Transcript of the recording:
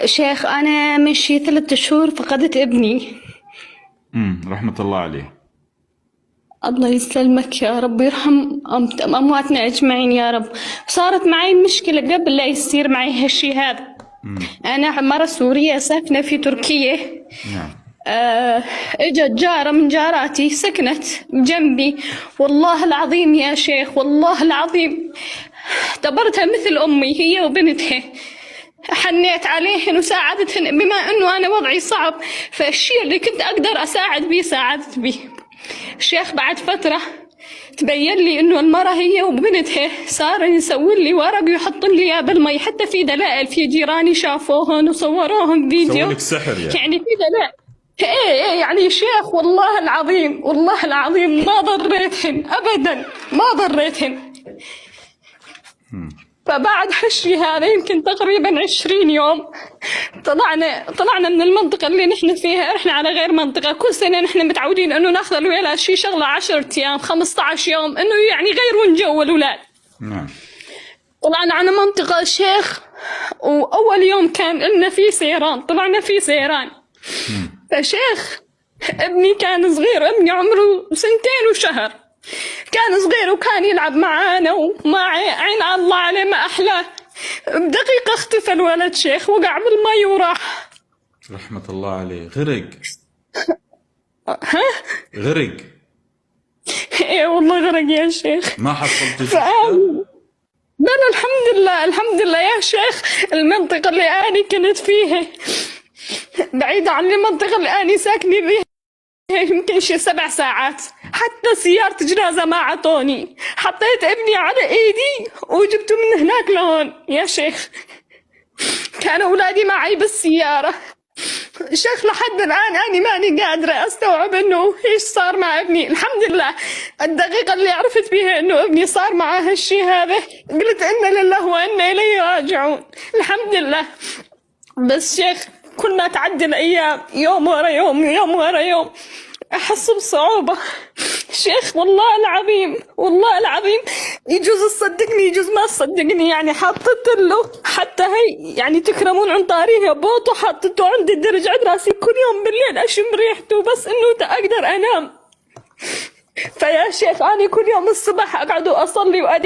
شيخ أنا من شي 3 شهور فقدت ابني. رحمة الله عليه. الله يسلمك يا رب ويرحم أمواتنا أجمعين يا رب. صارت معي مشكلة قبل لا يصير معي هالشي هذا. أنا مرة سورية ساكنة في تركيا. نعم. اجت جارة من جاراتي سكنت جنبي، والله العظيم يا شيخ والله العظيم اعتبرتها مثل أمي هي وبنتها. حنيت عليهن وساعدتهن بما انه انا وضعي صعب، فالشيء اللي كنت اقدر اساعد بيه ساعدت بيه. الشيخ بعد فترة تبين لي انه المرة هي وبنتها صار يسوي لي ورق ويحط لي اياه بالمي، حتى في دلائل، في جيراني شافوهن وصوروهم فيديو. سووا لك سحر يعني في دلائل. ايه يعني شيخ والله العظيم والله العظيم ما ضريتهن ابدا، ما ضريتهن. فبعد هالشي هذا يمكن تقريبا 20 يوم طلعنا من المنطقة اللي نحن فيها، رحنا على غير منطقة. كل سنة نحن متعودين انه ناخذ الولاد شي شغلة 10 ايام 15 يوم انه يعني يغيرون جو الولاد. نعم. طلعنا على منطقة شيخ، واول يوم كان لنا في سيران، طلعنا في سيران. فشيخ ابني كان صغير، ابني عمره 2 وشهر، كان صغير وكان يلعب معانا وما عين الله عليه ما أحلاه. بدقيقة اختفى الولد شيخ، وقع بالمي وراح. رحمة الله عليه. غرق. ها؟ غرق. ايه والله غرق يا شيخ. ما حصلت بلا الحمد لله الحمد لله يا شيخ. المنطقة اللي أنا كنت فيها بعيدة عن المنطقة اللي أنا ساكنة فيها يمكن شي 7 ساعات. حتى سيارة جنازة ما عطوني، حطيت ابني على ايدي وجبته من هناك لهون يا شيخ. كانوا اولادي معي بالسيارة. شيخ لحد الان انا ماني قادرة استوعب انه ايش صار مع ابني. الحمد لله الدقيقة اللي عرفت بيها انه ابني صار معاه هالشي هذا قلت انا لله وانا اليه راجعون. الحمد لله. بس شيخ كل ما تعدي الايام يوم ورا يوم يوم ورا يوم احس بصعوبة شيخ. والله العظيم والله العظيم يجوز تصدقني يجوز ما تصدقني، يعني حطيت له حتى هي يعني تكرمون عن طاريها بوط وحطيته عند الدرج عند راسي كل يوم بالليل اشم ريحته بس انه اقدر انام. فيا شيخ انا كل يوم الصبح اقعد واصلي وادعي